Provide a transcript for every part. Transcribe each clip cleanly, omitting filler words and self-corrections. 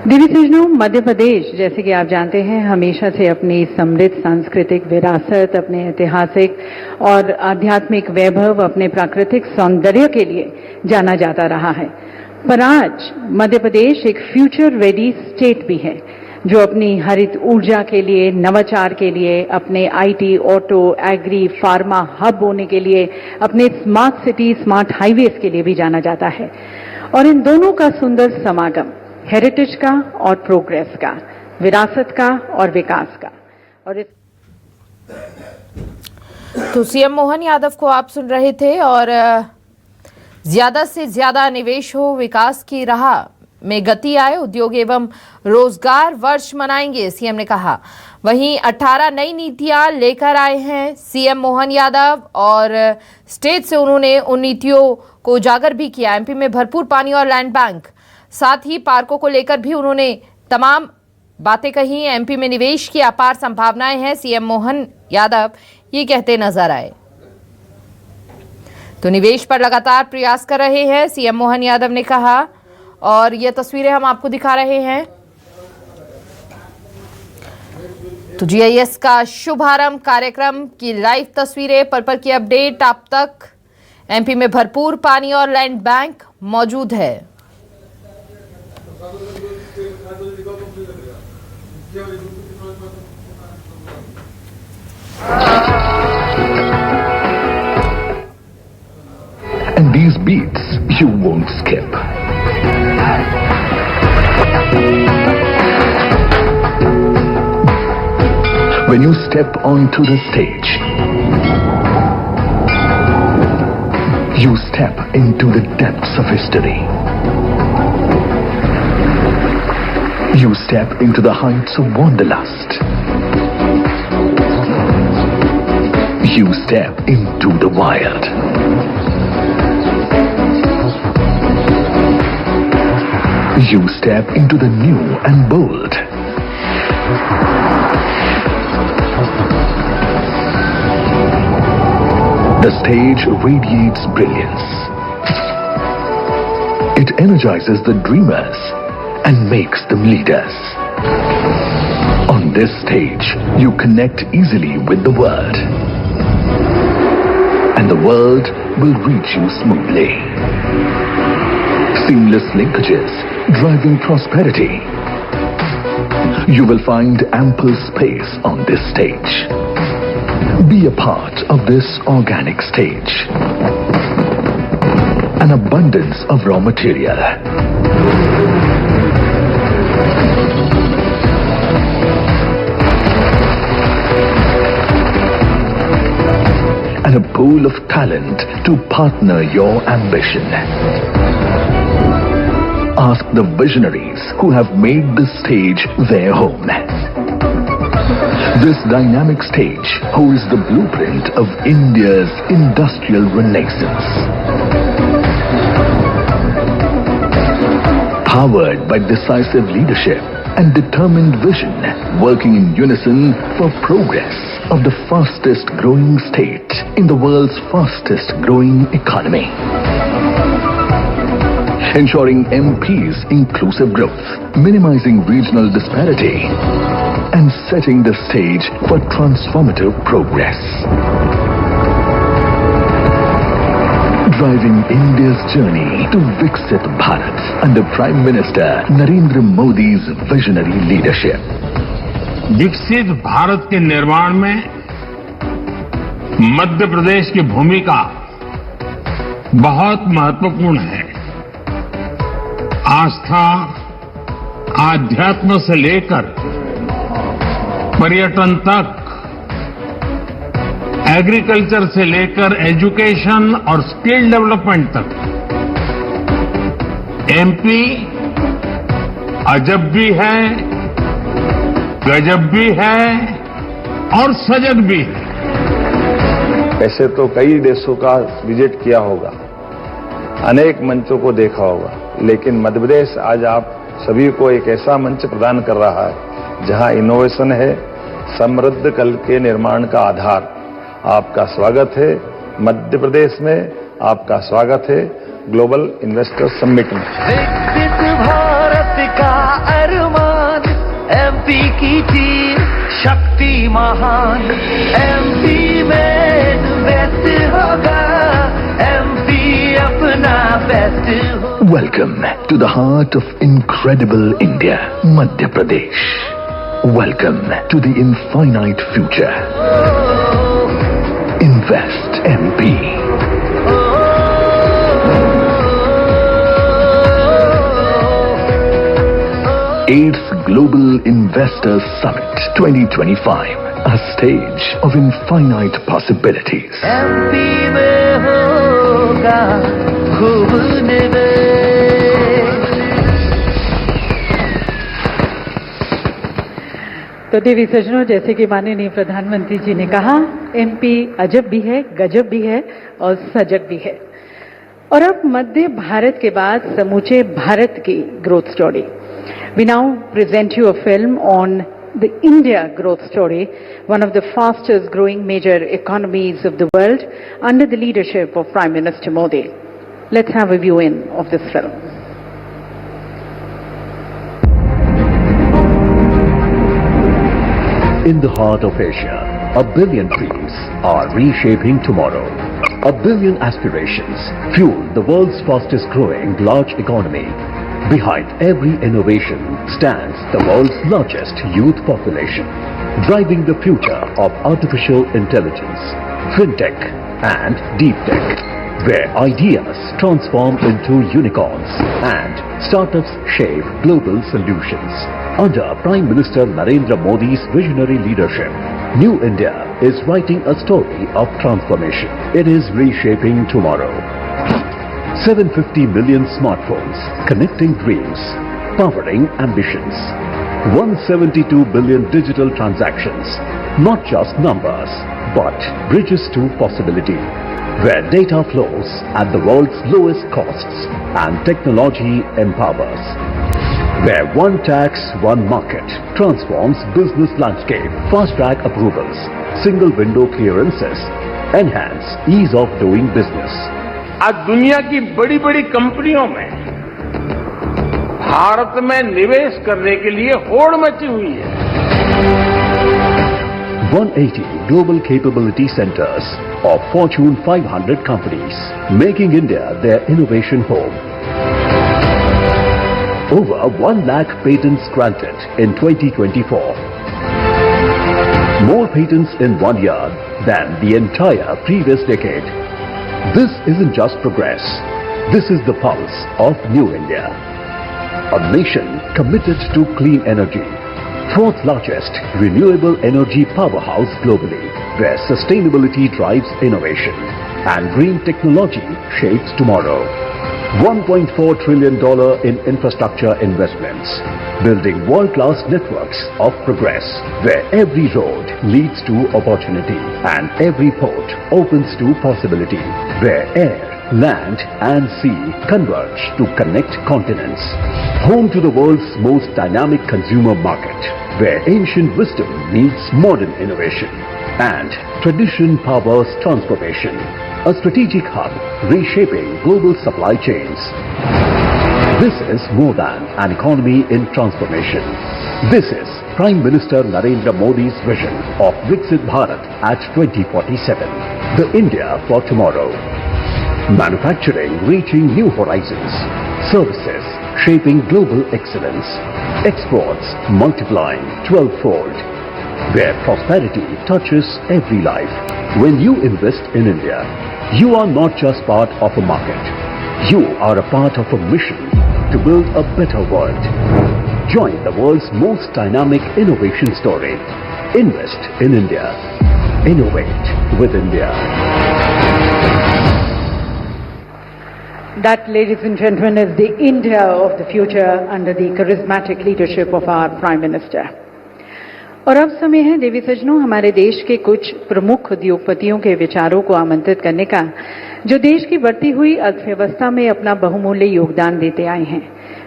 देवी सज्जनों, मध्य प्रदेश जैसे कि आप जानते हैं हमेशा से अपनी समृद्ध सांस्कृतिक विरासत, अपने ऐतिहासिक और आध्यात्मिक वैभव, अपने प्राकृतिक सौंदर्य के लिए जाना जाता रहा है। पर आज मध्य प्रदेश एक फ्यूचर रेडी स्टेट भी है जो अपनी हरित ऊर्जा के लिए, नवाचार के लिए, अपने IT, auto, agri, pharma hub होने के लिए, अपने स्मार्ट सिटी, स्मार्ट हाईवेज के लिए भी जाना जाता है। और इन दोनों का सुंदर समागम, हेरिटेज का और प्रोग्रेस का, विरासत का और विकास का। और इस तो सीएम मोहन यादव को आप सुन रहे थे। और ज्यादा से ज्यादा निवेश हो, विकास की राह में गति आए, उद्योग एवं रोजगार वर्ष मनाएंगे, सीएम ने कहा। वहीं 18 नई नीतियां लेकर आए हैं सीएम मोहन यादव और स्टेज से उन्होंने उन नीतियों को उजागर भी किया। एमपी में भरपूर पानी और लैंड बैंक, साथ ही पार्कों को लेकर भी उन्होंने तमाम बातें कही। एमपी में निवेश की अपार संभावनाएं हैं, सीएम मोहन यादव ये कहते नजर आए। तो निवेश पर लगातार प्रयास कर रहे हैं सीएम मोहन यादव ने कहा। और ये तस्वीरें हम आपको दिखा रहे हैं। तो जीआईएस का शुभारंभ कार्यक्रम की लाइव तस्वीरें, पल की अपडेट आप तक। एमपी में भरपूर पानी और लैंड बैंक मौजूद है। And these beats you won't skip. When you step onto the stage, you step into the depths of history. You step into the heights of wanderlust. You step into the wild. You step into the new and bold. The stage radiates brilliance. It energizes the dreamers and makes them leaders. On this stage, you connect easily with the world. And the world will reach you smoothly. Seamless linkages, driving prosperity. You will find ample space on this stage. Be a part of this organic stage. An abundance of raw material. And a pool of talent to partner your ambition. Ask the visionaries who have made this stage their home. This dynamic stage holds the blueprint of India's industrial renaissance. Powered by decisive leadership and determined vision, working in unison for progress of the fastest growing state in the world's fastest growing economy. Ensuring MP's inclusive growth, minimizing regional disparity, and setting the stage for transformative progress. Driving India's journey to Viksit Bharat under Prime Minister Narendra Modi's visionary leadership. विकसित भारत के निर्माण में मध्य प्रदेश की भूमिका बहुत महत्वपूर्ण है। आस्था, आध्यात्म से लेकर पर्यटन तक, एग्रीकल्चर से लेकर एजुकेशन और स्किल डेवलपमेंट तक, एमपी अजब भी है, गजब भी है और सजग भी है। ऐसे तो कई देशों का विजिट किया होगा, अनेक मंचों को देखा होगा, लेकिन मध्य प्रदेश आज आप सभी को एक ऐसा मंच प्रदान कर रहा है जहां इनोवेशन है, समृद्ध कल के निर्माण का आधार। आपका स्वागत है मध्य प्रदेश में, आपका स्वागत है ग्लोबल इन्वेस्टर समिट में। विकसित भारत का एमपी की टीम शक्ति महान, एमपी में बेस्ट होगा, एमपी अपना बेस्ट होगा। Welcome to the heart of incredible India, Madhya Pradesh. Welcome to the infinite future. Invest MP. 8th Global Investors Summit 2025, a stage of infinite possibilities. MP में होगा खूब निवेश। तो देवी सज्जनों, जैसे कि माननीय प्रधानमंत्री जी ने कहा, एमपी अजब भी है, गजब भी है और सजग भी है। और अब मध्य भारत के बाद समूचे भारत की growth story. We now present you a film on the India growth story, one of the fastest growing major economies of the world under the leadership of Prime Minister Modi. Let's have a view in of this film. In the heart of Asia, a billion dreams are reshaping tomorrow. A billion aspirations fuel the world's fastest growing large economy. Behind every innovation stands the world's largest youth population, driving the future of artificial intelligence, fintech and deep tech, where ideas transform into unicorns and startups shape global solutions. Under Prime Minister Narendra Modi's visionary leadership, New India is writing a story of transformation. It is reshaping tomorrow. 750 million smartphones connecting dreams, powering ambitions. 172 billion digital transactions, not just numbers, but bridges to possibility, where data flows at the world's lowest costs and technology empowers. Where one tax, one market transforms business landscape, fast-track approvals, single window clearances, enhance ease of doing business. आज दुनिया की बड़ी बड़ी कंपनियों में भारत में निवेश करने के लिए होड़ मची हुई है। 180 global capability centers of Fortune 500 companies, making India their innovation home. Over 1 lakh patents granted in 2024. More patents in 1 year than the entire previous decade. This isn't just progress. This is the pulse of New India. A nation committed to clean energy. 4th largest renewable energy powerhouse globally, where sustainability drives innovation and green technology shapes tomorrow. $1.4 trillion in infrastructure investments, building world-class networks of progress, where every road leads to opportunity and every port opens to possibility, where air, land and sea converge to connect continents. Home to the world's most dynamic consumer market, where ancient wisdom meets modern innovation and tradition powers transformation. A strategic hub reshaping global supply chains. This is more than an economy in transformation. This is Prime Minister Narendra Modi's vision of Viksit Bharat at 2047. The India for tomorrow. Manufacturing reaching new horizons. Services shaping global excellence. Exports multiplying 12-fold. Where prosperity touches every life. When you invest in India, you are not just part of a market. You are a part of a mission to build a better world. Join the world's most dynamic innovation story. Invest in India. Innovate with India. That, ladies and gentlemen, is the India of the future under the charismatic leadership of our Prime Minister. और अब समय है देवी सज्जनों हमारे देश के कुछ प्रमुख उद्योगपतियों के विचारों को आमंत्रित करने का, जो देश की बढ़ती हुई अर्थव्यवस्था में अपना बहुमूल्य योगदान देते आए हैं।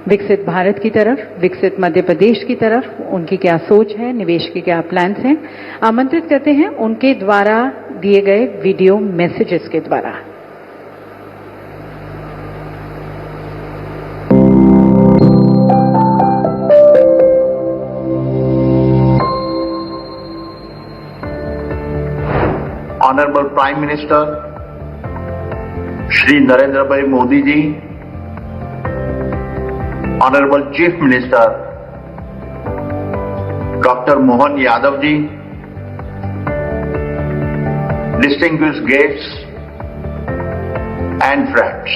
विकसित भारत की तरफ, विकसित मध्य प्रदेश की तरफ उनकी क्या सोच है, निवेश के क्या प्लान्स हैं, आमंत्रित करते हैं उनके द्वारा दिए गए वीडियो मैसेजेस के द्वारा। Prime Minister Shri Narendra Bhai Modi ji, Honorable Chief Minister Dr. Mohan Yadav ji, distinguished guests and friends.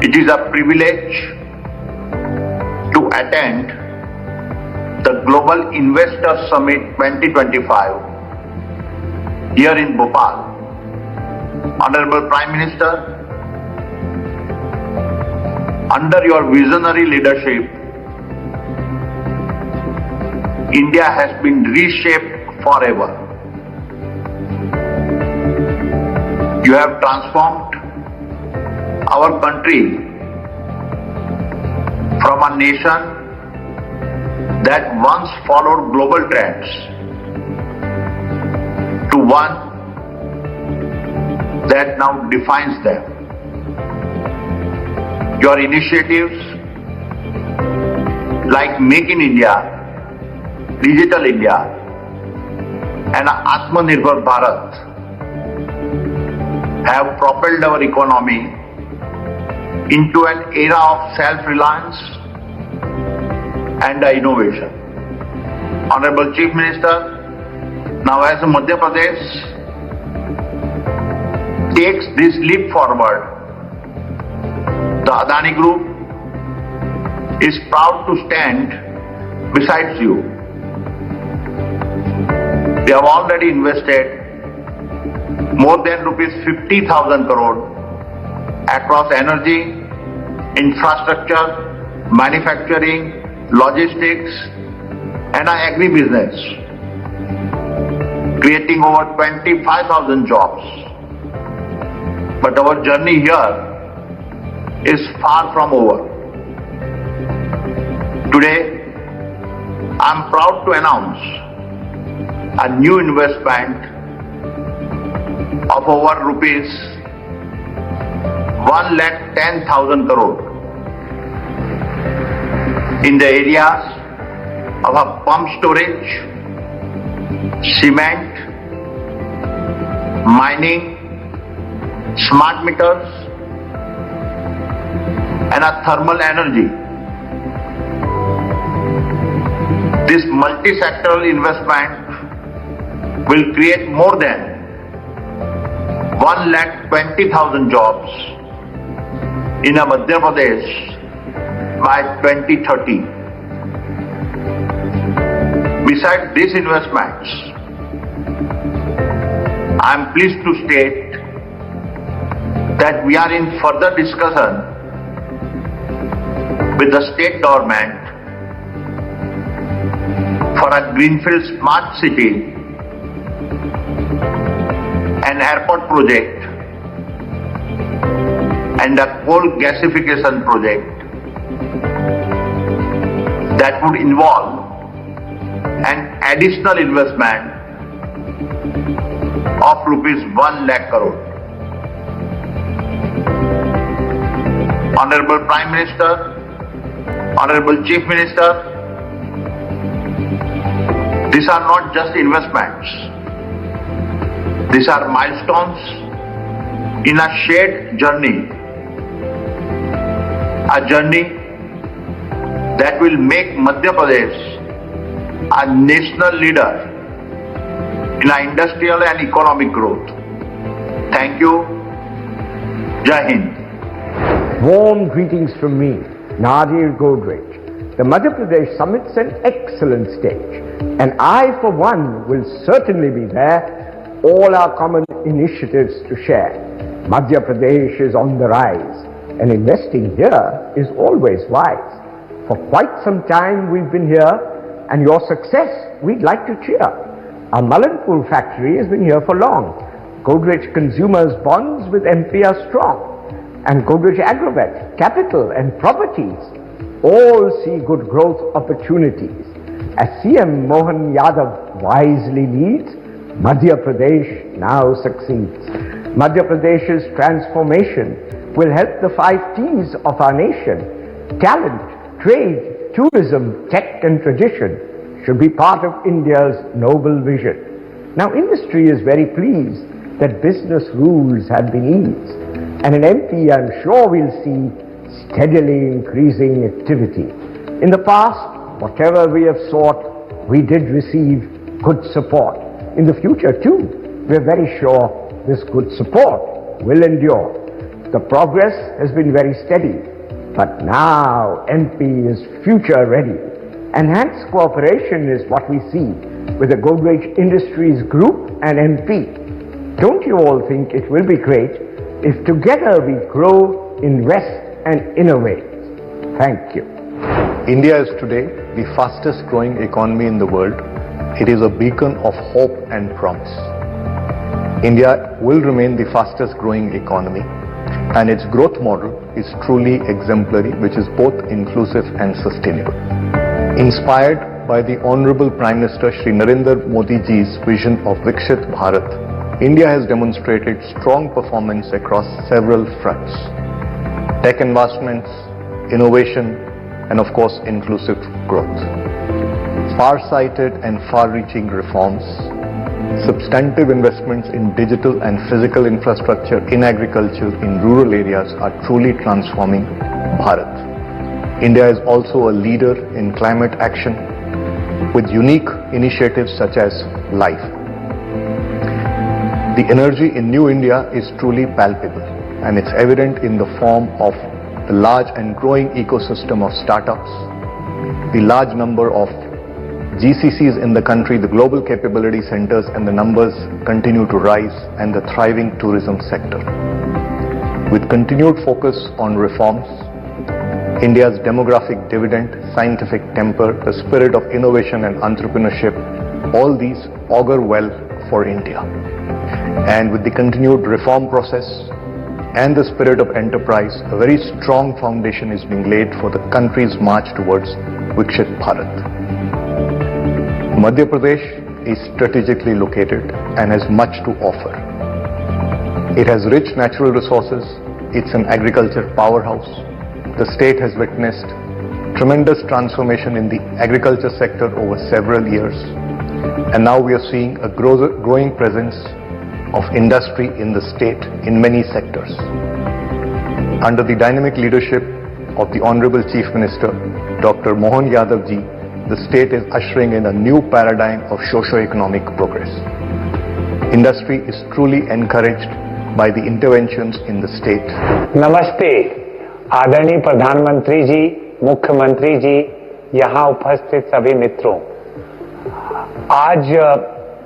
It is a privilege to attend the Global Investor Summit 2025 here in Bhopal. Honorable Prime Minister, under your visionary leadership, India has been reshaped forever. You have transformed our country from a nation that once followed global trends to one that now defines them. Your initiatives like Make in India, Digital India and Atmanirbhar Bharat have propelled our economy into an era of self-reliance and innovation. Honorable Chief Minister, now as Madhya Pradesh takes this leap forward, the Adani Group is proud to stand beside you. They have already invested more than rupees 50,000 crore across energy, infrastructure, manufacturing, logistics and agribusiness, creating over 25,000 jobs. But our journey here is far from over. Today, I am proud to announce a new investment of over rupees 1,10,000 crore in the areas of a pump storage, cement, mining, smart meters and a thermal energy. This multi-sectoral investment will create more than 1,20,000 jobs in Madhya Pradesh by 2030. Besides these investments, I am pleased to state that we are in further discussion with the state government for a greenfield smart city an airport project and a coal gasification project that would involve an additional investment of rupees 1 lakh crore. Honorable Prime Minister, Honorable Chief Minister, these are not just investments. These are milestones in a shared journey. A journey that will make Madhya Pradesh a national leader in our industrial and economic growth. Thank you. Jai Hind. Warm greetings from me, Nadir Godrej. The Madhya Pradesh Summit's an excellent stage, and I, for one, will certainly be there, all our common initiatives to share. Madhya Pradesh is on the rise, and investing here is always wise. For quite some time we've been here, and your success we'd like to cheer. Our Mullanpur factory has been here for long. Godrej Consumers bonds with MP are strong, and Godrej Agrovet, capital and properties all see good growth opportunities. As CM Mohan Yadav wisely leads, Madhya Pradesh now succeeds. Madhya Pradesh's transformation will help the 5 T's of our nation. Talent, trade, tourism, tech and tradition should be part of India's noble vision. Now industry is very pleased that business rules have been eased. And in MP, I'm sure we'll see steadily increasing activity. In the past, whatever we have sought, we did receive good support. In the future too, we're very sure this good support will endure. The progress has been very steady, but now MP is future ready. Enhanced cooperation is what we see with the Godrej Industries Group and MP. Don't you all think it will be great if together we grow, invest and innovate? Thank you. India is today the fastest growing economy in the world. It is a beacon of hope and promise. India will remain the fastest growing economy, and its growth model is truly exemplary, which is both inclusive and sustainable. Inspired by the Honorable Prime Minister Shri Narendra Modi ji's vision of Viksit Bharat, India has demonstrated strong performance across several fronts: tech investments, innovation, and of course inclusive growth. Far-sighted and far-reaching reforms, substantive investments in digital and physical infrastructure in agriculture in rural areas are truly transforming Bharat. India is also a leader in climate action with unique initiatives such as LIFE. The energy in New India is truly palpable, and it's evident in the form of the large and growing ecosystem of startups, the large number of GCCs in the country, the global capability centers, and the numbers continue to rise, and the thriving tourism sector. With continued focus on reforms, India's demographic dividend, scientific temper, the spirit of innovation and entrepreneurship, all these augur well for India. And with the continued reform process and the spirit of enterprise, a very strong foundation is being laid for the country's march towards Viksit Bharat. Madhya Pradesh is strategically located and has much to offer. It has rich natural resources. It's an agriculture powerhouse. The state has witnessed tremendous transformation in the agriculture sector over several years. And now we are seeing a growing presence of industry in the state in many sectors. Under the dynamic leadership of the Honorable Chief Minister, Dr. Mohan Yadav ji, the state is ushering in a new paradigm of socio-economic progress. Industry is truly encouraged by the interventions in the state. नमस्ते आदरणीय प्रधानमंत्री जी, मुख्यमंत्री जी, यहाँ उपस्थित सभी मित्रों। आज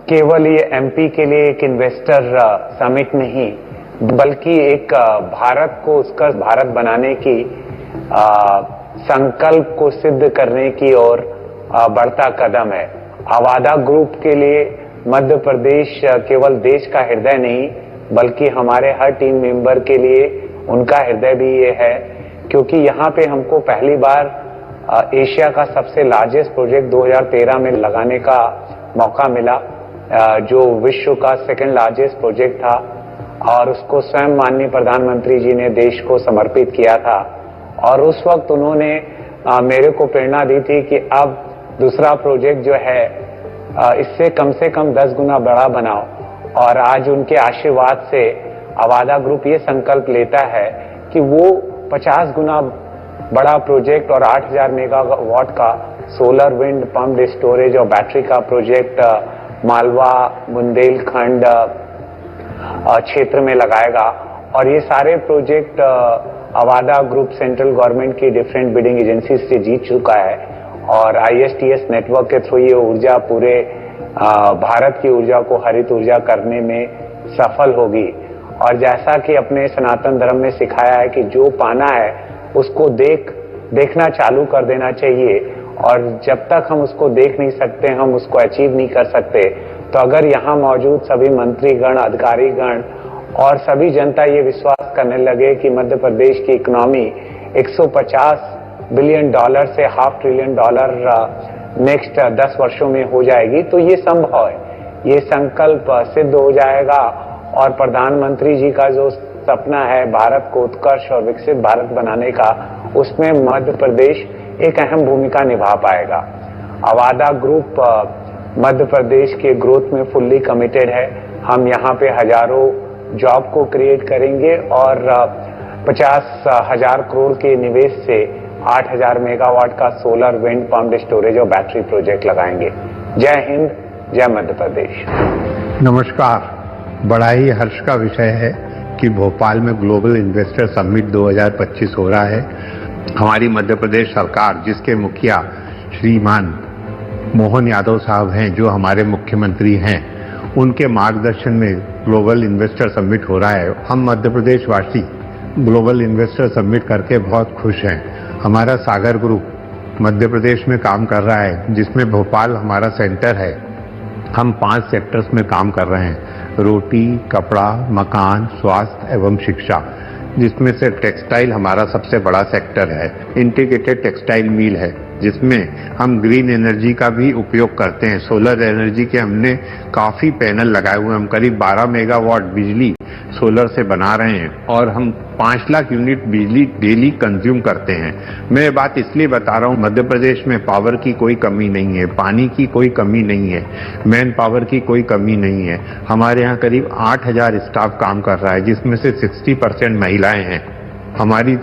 केवल ये एमपी के लिए एक इन्वेस्टर समिट नहीं, बल्कि एक भारत को उसका भारत बनाने की संकल्प को सिद्ध करने की ओर बढ़ता कदम है। अवादा ग्रुप के लिए मध्य प्रदेश केवल देश का हृदय नहीं, बल्कि हमारे हर टीम मेंबर के लिए उनका हृदय भी ये है, क्योंकि यहाँ पे हमको पहली बार एशिया का सबसे लार्जेस्ट प्रोजेक्ट 2013 में लगाने का मौका मिला, जो विश्व का सेकंड लार्जेस्ट प्रोजेक्ट था, और उसको स्वयं माननीय प्रधानमंत्री जी ने देश को समर्पित किया था। और उस वक्त उन्होंने मेरे को प्रेरणा दी थी कि अब दूसरा प्रोजेक्ट जो है इससे कम से कम 10 गुना बड़ा बनाओ। और आज उनके आशीर्वाद से अवादा ग्रुप ये संकल्प लेता है कि वो 50 गुना बड़ा प्रोजेक्ट और 8000 मेगावाट का सोलर विंड पंप्ड स्टोरेज और बैटरी का प्रोजेक्ट मालवा बुंदेलखंड क्षेत्र में लगाएगा। और ये सारे project Avaada group central government की डिफरेंट बिडिंग एजेंसी से जीत चुका है, और ISTS नेटवर्क के थ्रू ये ऊर्जा पूरे भारत की ऊर्जा को हरित ऊर्जा करने में सफल होगी। और जैसा कि अपने सनातन धर्म में सिखाया है कि जो पाना है उसको देखना चालू कर देना चाहिए, और जब तक हम उसको देख नहीं सकते हम उसको अचीव नहीं कर सकते। तो अगर यहाँ मौजूद सभी मंत्रीगण, अधिकारीगण और सभी जनता ये विश्वास करने लगे कि मध्य प्रदेश की इकोनॉमी 150 बिलियन डॉलर से $500 बिलियन नेक्स्ट 10 वर्षों में हो जाएगी, तो ये संभव है, ये संकल्प सिद्ध हो जाएगा। और प्रधानमंत्री जी का जो सपना है भारत को उत्कर्ष और विकसित भारत बनाने का, उसमें मध्य प्रदेश एक अहम भूमिका निभा पाएगा। अवादा ग्रुप मध्य प्रदेश के ग्रोथ में फुल्ली कमिटेड है। हम यहाँ पे हजारों जॉब को क्रिएट करेंगे और 50,000 करोड़ के निवेश से 8,000 मेगावाट का सोलर, विंड, पम्प्ड स्टोरेज और बैटरी प्रोजेक्ट लगाएंगे। जय हिंद, जय मध्य प्रदेश। नमस्कार। बड़ा ही हर्ष का विषय है कि भोपाल में ग्लोबल इन्वेस्टर समिट 2025 हो रहा है। हमारी मध्य प्रदेश सरकार, जिसके मुखिया श्रीमान मोहन यादव साहब हैं, जो हमारे मुख्यमंत्री हैं, उनके मार्गदर्शन में ग्लोबल इन्वेस्टर समिट हो रहा है। हम मध्य प्रदेश वासी ग्लोबल इन्वेस्टर समिट करके बहुत खुश हैं। हमारा सागर ग्रुप मध्य प्रदेश में काम कर रहा है, जिसमें भोपाल हमारा सेंटर है। हम 5 सेक्टर्स में काम कर रहे हैं: रोटी, कपड़ा, मकान, स्वास्थ्य एवं शिक्षा, जिसमें से टेक्सटाइल हमारा सबसे बड़ा सेक्टर है। इंटीग्रेटेड टेक्सटाइल मिल है, जिसमें हम ग्रीन एनर्जी का भी उपयोग करते हैं। सोलर एनर्जी के हमने काफी पैनल लगाए हुए हैं। हम करीब 12 मेगावाट बिजली सोलर से बना रहे हैं और हम 5 लाख यूनिट बिजली डेली कंज्यूम करते हैं। मैं ये बात इसलिए बता रहा हूँ, मध्य प्रदेश में पावर की कोई कमी नहीं है, पानी की कोई कमी नहीं है, मैन पावर की कोई कमी नहीं है। हमारे यहाँ करीब 8,000 स्टाफ काम कर रहा है, जिसमें से 60% महिलाएं हैं। हमारी